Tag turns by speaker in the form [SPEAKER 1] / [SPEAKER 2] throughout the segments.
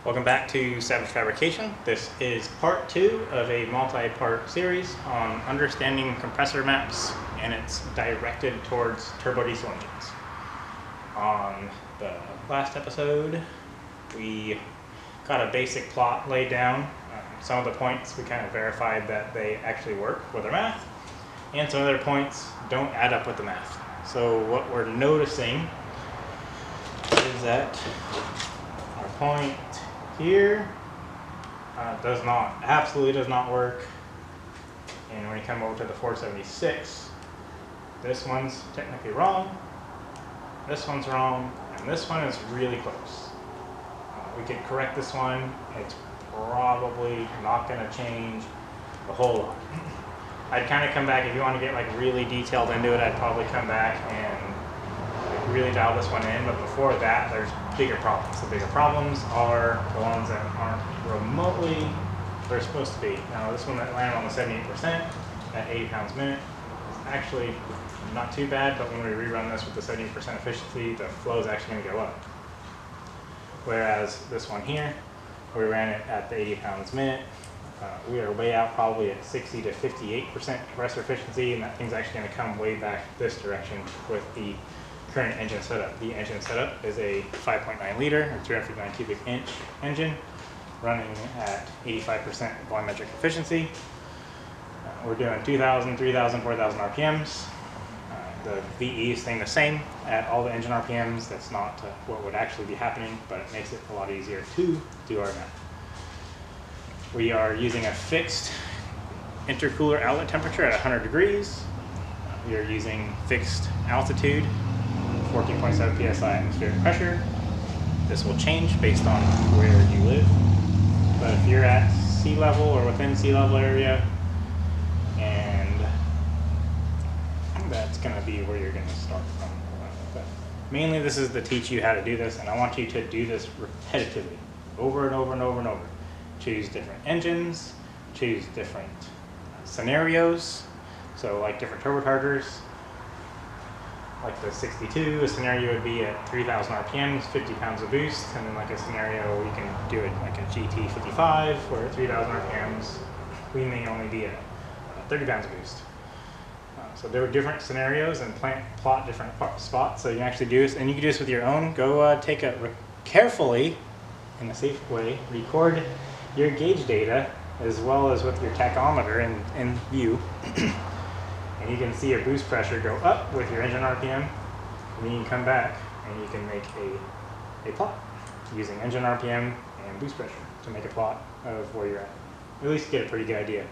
[SPEAKER 1] Welcome back to Savage Fabrication. This is part 2 of a multi-part series on understanding compressor maps, and it's directed towards turbo diesel engines. On the last episode, we got a basic plot laid down. Some of the points we kind of verified that they actually work with our math, and some other points don't add up with the math. So what we're noticing is that our point here absolutely does not work. And when you come over to the 476, this one's technically wrong, this one's wrong, and this one is really close. We could correct this one. It's probably not going to change a whole lot. I'd kind of come back, if you want to get like really detailed into it, I'd probably come back and like really dial this one in, but before that there's bigger problems. The bigger problems are the ones that aren't remotely where they're supposed to be. Now this one that landed on the 78% at 80 pounds a minute is actually not too bad, but when we rerun this with the 70% efficiency, the flow is actually going to go up. Whereas this one here, we ran it at the 80 pounds a minute, we are way out, probably at 60 to 58% compressor efficiency, and that thing's actually going to come way back this direction with the current engine setup. The engine setup is a 5.9 liter or 359 cubic inch engine running at 85% volumetric efficiency. We're doing 2,000, 3,000, 4,000 RPMs. The VE is staying the same at all the engine RPMs. That's not what would actually be happening, but it makes it a lot easier to do our math. We are using a fixed intercooler outlet temperature at 100 degrees. We are using fixed altitude, 14.7 psi atmospheric pressure. This will change based on where you live. But if you're at sea level or within sea level area, and that's going to be where you're going to start from. But mainly this is to teach you how to do this, and I want you to do this repetitively, over and over and over and over. Choose different engines, choose different scenarios, so like different turbochargers. Like the 62, a scenario would be at 3,000 RPMs, 50 pounds of boost, and then like a scenario we can do it like a GT55 where at 3,000 RPMs we may only be at 30 pounds of boost. So there are different scenarios and plot different spots, so you can actually do this, and you can do this with your own. Go take carefully, in a safe way, record your gauge data as well as with your tachometer in view. And you can see your boost pressure go up with your engine RPM, and then you can come back and you can make a plot using engine RPM and boost pressure to make a plot of where you're at least get a pretty good idea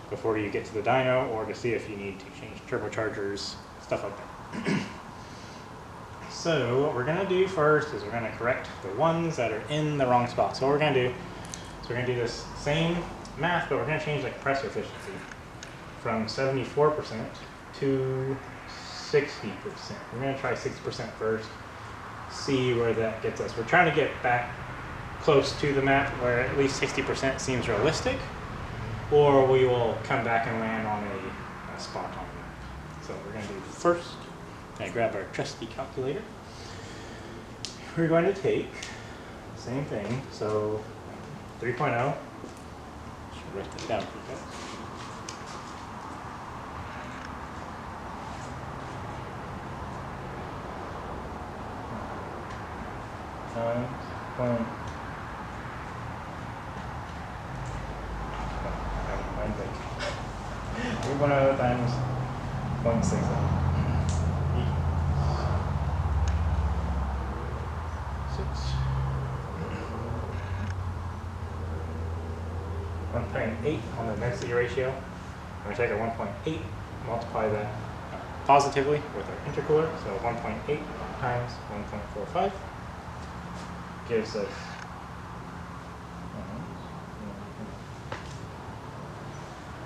[SPEAKER 1] before you get to the dyno, or to see if you need to change turbochargers, stuff like that. So what we're going to do first is we're going to correct the ones that are in the wrong spot. So what we're going to do is we're going to do this same math, but we're going to change the compressor efficiency from 74% to 60%. We're going to try 60% first, see where that gets us. We're trying to get back close to the map where at least 60% seems realistic, or we will come back and land on a spot on the map. So we're going to do first, grab our trusty calculator. We're going to take the same thing, so 3.0, should write this down for you guys. Times 0.67 1.8 on the density ratio. I'm going to take a 1.8, multiply that positively with our intercooler, so 1.8 times 1.45 gives us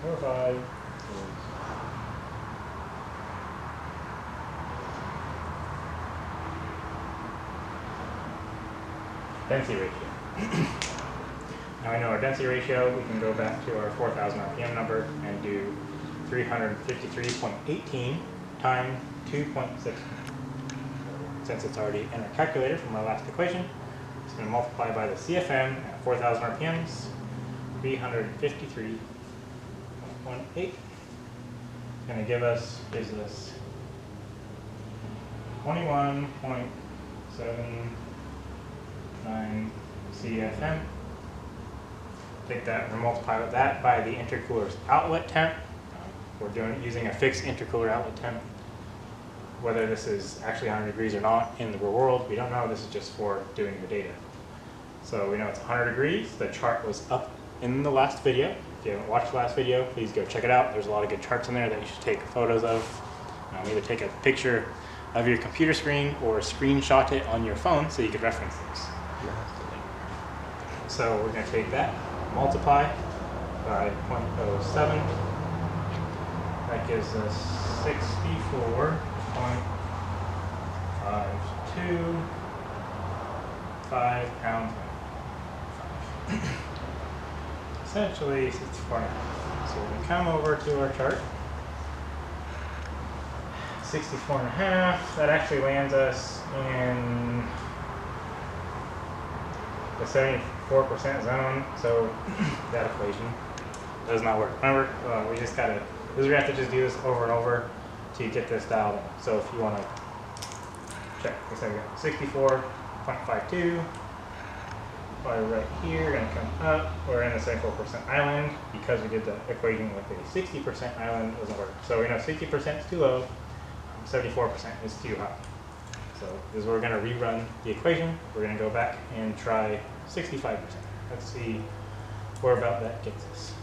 [SPEAKER 1] 45 density ratio. Now I know our density ratio, we can go back to our 4,000 RPM number and do 353.18 times 2.6. Since it's already in our calculator from our last equation, It's going to multiply by the CFM at 4,000 RPMs, 353.18. Going to give us 21.79 CFM. Take that and multiply that by the intercooler's outlet temp. We're using a fixed intercooler outlet temp. Whether this is actually 100 degrees or not in the real world, we don't know. This is just for doing the data. So we know it's 100 degrees. The chart was up in the last video. If you haven't watched the last video, please go check it out. There's a lot of good charts in there that you should take photos of. Either take a picture of your computer screen or screenshot it on your phone so you could reference those. So we're going to take that, multiply by 0.07. That gives us 64.525 pounds. Essentially 64.5. So we can come over to our chart. 64.5. That actually lands us in the 74% zone. So that equation does not work. Remember, we just gotta. We have to just do this over and over to get this dialed in. So if you want to check, we said we got 64.52. Right here, going to come up. We're in the 74% island because we did the equation with a 60% island. It doesn't work. So we know 60% is too low, 74% is too high. So this is where we're going to rerun the equation. We're going to go back and try 65%. Let's see where about that gets us.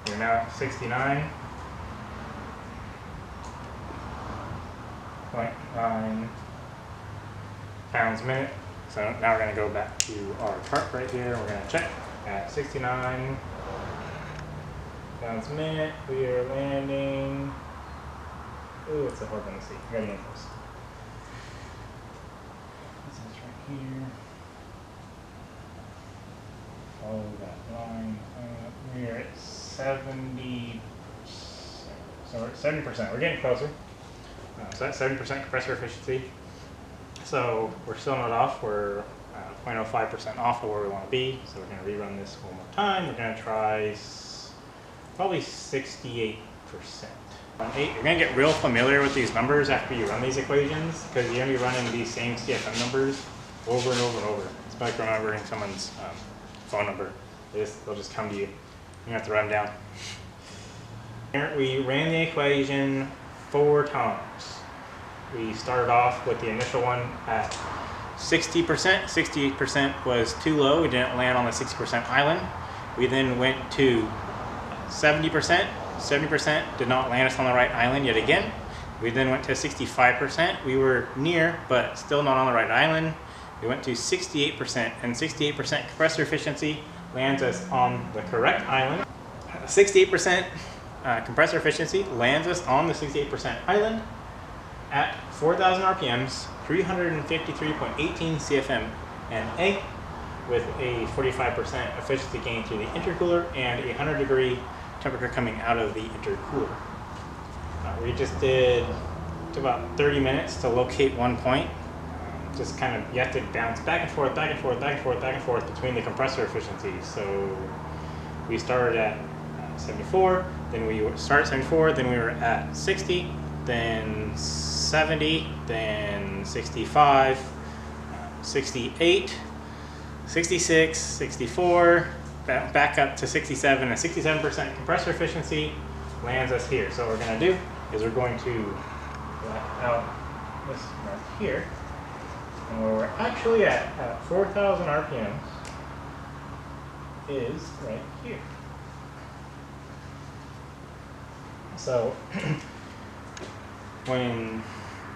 [SPEAKER 1] We're now at 69.9 pounds a minute. So now we're going to go back to our chart right here. We're going to check at 69 pounds a minute. We are landing. Ooh, it's a hard one to see. I got to get close. This is right here. Follow that line. We are at 70%. So we're at 70%. We're getting closer. So that's 70% compressor efficiency. So we're still not off. We're 0.05% off of where we want to be. So we're going to rerun this one more time. We're going to try probably 68%. You're going to get real familiar with these numbers after you run these equations because you're going to be running these same CFM numbers over and over and over. It's like remembering someone's phone number. They'll just come to you. You have to run them down. We ran the equation 4 times. We started off with the initial one at 60%. 68% was too low. We didn't land on the 60% island. We then went to 70%. 70% did not land us on the right island yet again. We then went to 65%. We were near, but still not on the right island. We went to 68%, and 68% compressor efficiency lands us on the correct island. 68% compressor efficiency lands us on the 68% island at 4,000 RPMs, 353.18 CFM NA, with a 45% efficiency gain through the intercooler and a 100-degree temperature coming out of the intercooler. We just took about 30 minutes to locate one point. Just kind of, you have to bounce back and forth, back and forth, back and forth, back and forth between the compressor efficiencies. So we started at 74, then we started at 74, then we were at 60, then 70, then 65, 68, 66, 64, back up to 67, and 67% compressor efficiency lands us here. So what we're going to do is we're going to let out this right here, and where we're actually at 4,000 RPMs is right here. So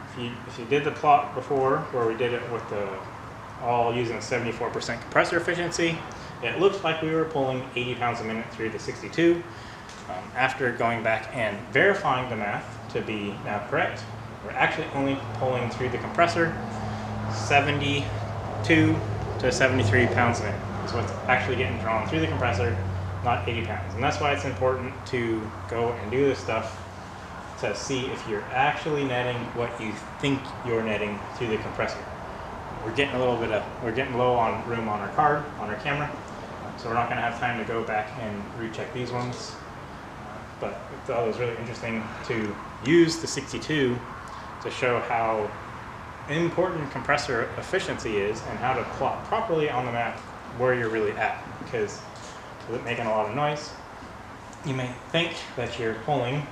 [SPEAKER 1] if you did the plot before where we did it with the all using 74% compressor efficiency, it looked like we were pulling 80 pounds a minute through the 62. After going back and verifying the math to be now correct, we're actually only pulling through the compressor 72 to 73 pounds a minute. So it's actually getting drawn through the compressor, not 80 pounds. And that's why it's important to go and do this stuff to see if you're actually netting what you think you're netting through the compressor. we're getting low on room on our card, on our camera. So we're not going to have time to go back and recheck these ones. But I thought it was really interesting to use the 62 to show how important compressor efficiency is and how to plot properly on the map where you're really at. Because with it making a lot of noise, you may think that you're pulling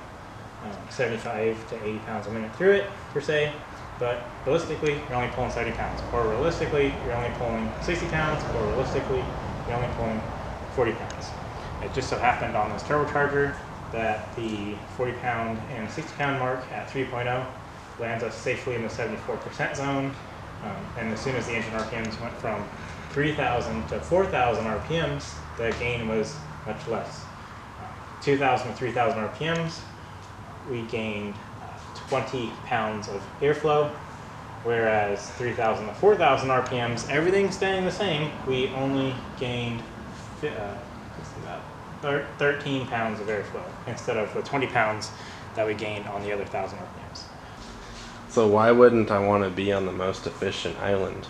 [SPEAKER 1] 75 to 80 pounds a minute through it, per se, but realistically, you're only pulling 70 pounds. Or realistically, you're only pulling 60 pounds, or realistically, you're only pulling 40 pounds. It just so happened on this turbocharger that the 40 pound and 60 pound mark at 3.0 lands us safely in the 74% zone. And as soon as the engine RPMs went from 3,000 to 4,000 RPMs, the gain was much less. 2,000 to 3,000 RPMs, we gained 20 pounds of airflow, whereas 3,000 to 4,000 RPMs, everything staying the same, we only gained 13 pounds of airflow instead of the 20 pounds that we gained on the other 1,000 RPMs.
[SPEAKER 2] So why wouldn't I want to be on the most efficient island?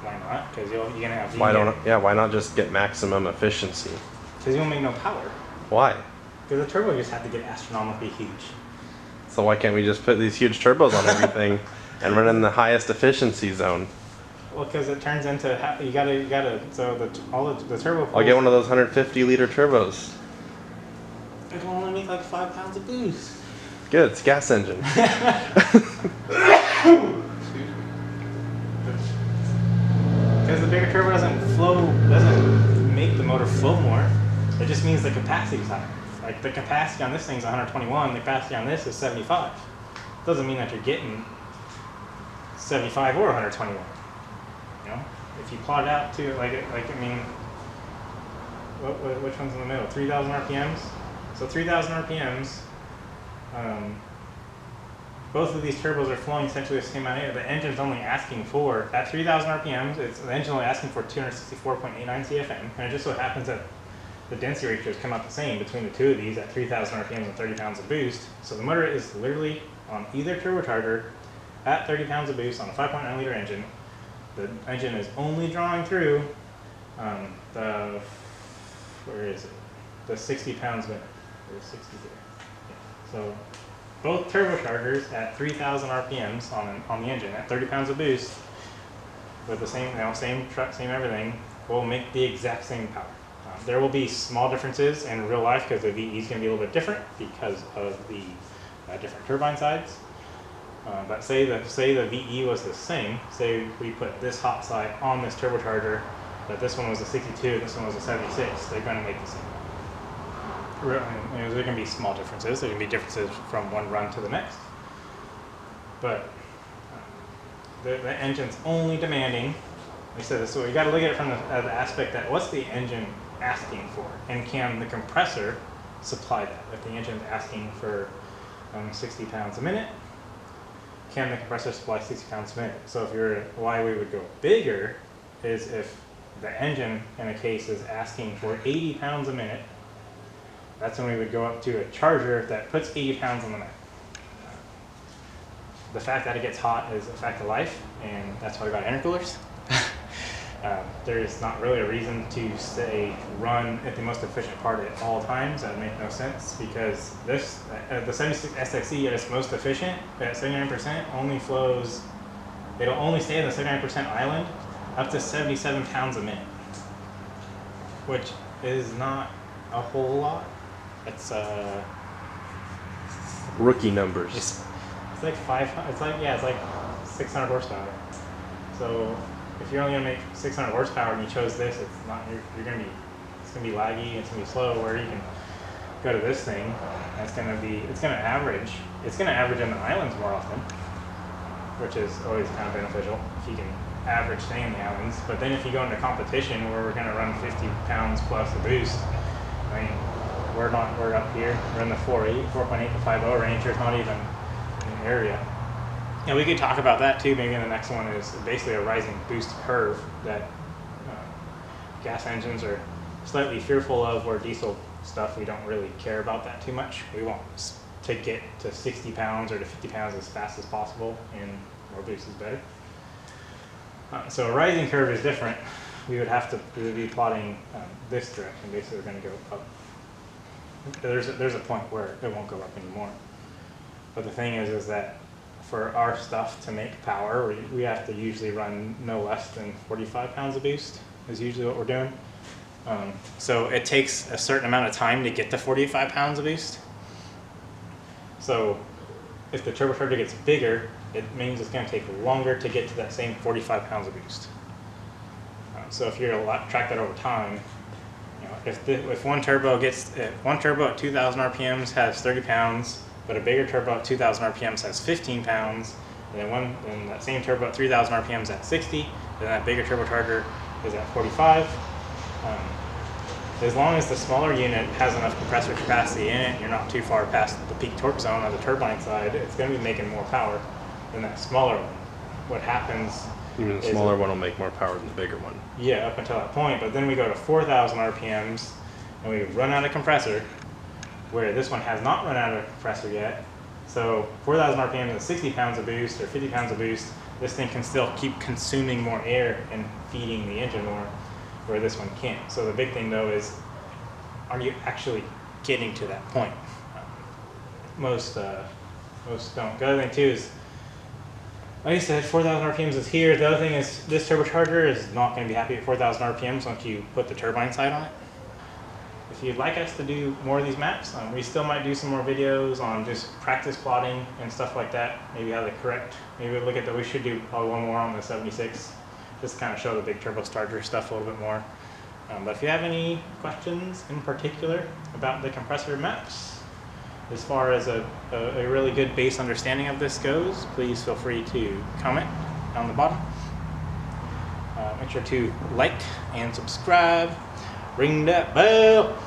[SPEAKER 1] Why not? Because you're gonna have.
[SPEAKER 2] Why not just get maximum efficiency?
[SPEAKER 1] Because you won't make no power.
[SPEAKER 2] Why?
[SPEAKER 1] Because the turbo just have to get astronomically huge.
[SPEAKER 2] So why can't we just put these huge turbos on everything and run in the highest efficiency zone?
[SPEAKER 1] Well, because it turns into you gotta. So the turbo.
[SPEAKER 2] I'll get one of those 150 liter turbos.
[SPEAKER 1] It will only make like 5 pounds of boost.
[SPEAKER 2] Good, it's a gas engine.
[SPEAKER 1] Because the bigger turbo doesn't make the motor flow more. It just means the capacity is higher. Like the capacity on this thing is 121, the capacity on this is 75. Doesn't mean that you're getting 75 or 121. You know, if you plot it out to which one's in the middle? 3,000 RPMs. So 3,000 RPMs. Both of these turbos are flowing essentially the same amount of air. The engine's only asking for, at 3,000 RPMs, the engine's only asking for 264.89 CFM, and it just so happens that the density ratios come out the same between the two of these at 3,000 RPMs and 30 pounds of boost. So the motor is literally on either turbocharger at 30 pounds of boost on a 5.9 liter engine. The engine is only drawing through the 60 pounds a minute. There's 60 there. Yeah. So both turbochargers at 3,000 RPMs on the engine at 30 pounds of boost with the same truck, same everything, will make the exact same power. There will be small differences in real life because the VE is going to be a little bit different because of the different turbine sides. But say the VE was the same. Say we put this hot side on this turbocharger, but this one was a 62, this one was a 76. They're going to make the same. There can be small differences. There can be differences from one run to the next. But the engine's only demanding. Like I said, so you got to look at it from the aspect that what's the engine asking for, and can the compressor supply that? If the engine's asking for 60 pounds a minute, can the compressor supply 60 pounds a minute? So why we would go bigger is if the engine in a case is asking for 80 pounds a minute. That's when we would go up to a charger that puts 80 pounds on the map. The fact that it gets hot is a fact of life, and that's why we got intercoolers. There's not really a reason to say run at the most efficient part at all times. That would make no sense because the 76 SXE at its most efficient at 79% only flows. It'll only stay in the 79% island up to 77 pounds a minute, which is not a whole lot. It's
[SPEAKER 2] rookie numbers.
[SPEAKER 1] It's like 500. It's like 600 horsepower. So if you're only gonna make 600 horsepower and you chose this, it's gonna be laggy. It's gonna be slow. Where you can go to this thing, it's gonna average in the islands more often, which is always kind of beneficial if you can average stay in the islands. But then if you go into competition where we're gonna run 50 pounds plus a boost, I mean. We're up here. We're in the 4.8 to 5.0 range. There's not even an area. And we could talk about that too. Maybe in the next one is basically a rising boost curve that gas engines are slightly fearful of, where diesel stuff we don't really care about that too much. We want to get to 60 pounds or to 50 pounds as fast as possible, and more boost is better. So a rising curve is different. We would be plotting this direction. Basically, we're going to go up. There's a point where it won't go up anymore. But the thing is that for our stuff to make power, we have to usually run no less than 45 pounds of boost is usually what we're doing. So it takes a certain amount of time to get to 45 pounds of boost. So if the turbocharger gets bigger, it means it's going to take longer to get to that same 45 pounds of boost. So if you're track that over time, you know, if one turbo at 2,000 RPMs has 30 pounds, but a bigger turbo at 2,000 RPMs has 15 pounds, and then that same turbo at 3,000 RPMs at 60, then that bigger turbocharger is at 45. As long as the smaller unit has enough compressor capacity in it, you're not too far past the peak torque zone on the turbine side, it's going to be making more power than that smaller one. What happens
[SPEAKER 2] Even the smaller one will make more power than the bigger one.
[SPEAKER 1] Yeah, up until that point, but then we go to 4,000 RPMs and we run out of compressor, where this one has not run out of compressor yet. So 4,000 RPMs and 60 pounds of boost or 50 pounds of boost, this thing can still keep consuming more air and feeding the engine more, where this one can't. So the big thing though is, are you actually getting to that point? Most don't. The other thing too is, like I said, 4,000 RPMs is here. The other thing is this turbocharger is not going to be happy at 4,000 RPMs once you put the turbine side on it. If you'd like us to do more of these maps, we still might do some more videos on just practice plotting and stuff like that. Maybe how they correct. Maybe we'll look at we should do probably one more on the 76. Just to kind of show the big turbocharger stuff a little bit more. But if you have any questions in particular about the compressor maps, as far as a really good base understanding of this goes, please feel free to comment down the bottom. Make sure to like and subscribe. Ring that bell.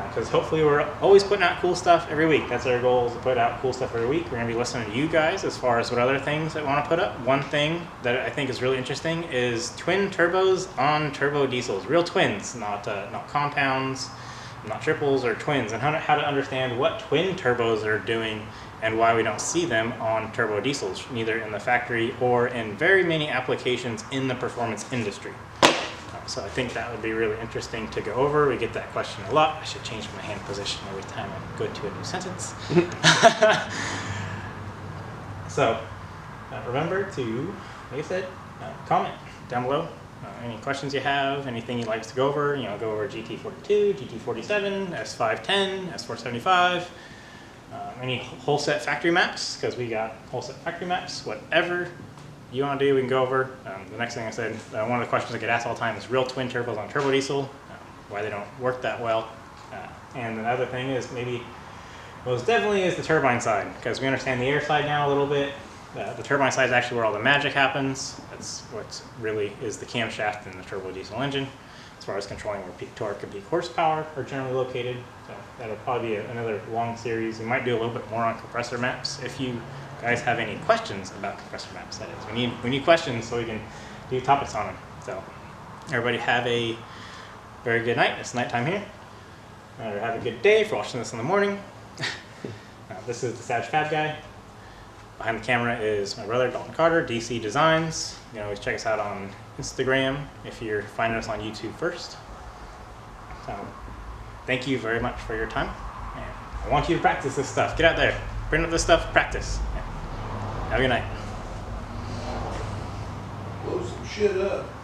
[SPEAKER 1] Because hopefully we're always putting out cool stuff every week. That's our goal, is to put out cool stuff every week. We're going to be listening to you guys as far as what other things I want to put up. One thing that I think is really interesting is twin turbos on turbo diesels. Real twins, not compounds, not triples, or twins. And how to understand what twin turbos are doing and why we don't see them on turbo diesels, neither in the factory or in very many applications in the performance industry. So I think that would be really interesting to go over. We get that question a lot. I should change my hand position every time I go to a new sentence. So remember to, like I said, comment down below. Any questions you have, anything you'd like us to go over. Go over GT42, GT47, S510, S475, any whole set factory maps, because we got whole set factory maps, whatever you want to do, we can go over. The next thing I said, one of the questions I get asked all the time is real twin turbos on turbo diesel, why they don't work that well. And another thing is maybe, most definitely is the turbine side, because we understand the air side now a little bit. The turbine side is actually where all the magic happens. That's what really is the camshaft in the turbo diesel engine, as far as controlling where peak torque and peak horsepower are generally located. So that'll probably be another long series. We might do a little bit more on compressor maps. If you guys have any questions about compressor maps, that is. We need questions so we can do topics on them. So everybody have a very good night. It's nighttime here. Or have a good day if you're watching this in the morning. This is the Savage Fab Guy. Behind the camera is my brother, Dalton Carter, DC Designs. You can always check us out on Instagram if you're finding us on YouTube first. So thank you very much for your time. And I want you to practice this stuff. Get out there, print up this stuff, practice. Have a good night.
[SPEAKER 3] Blow some shit up.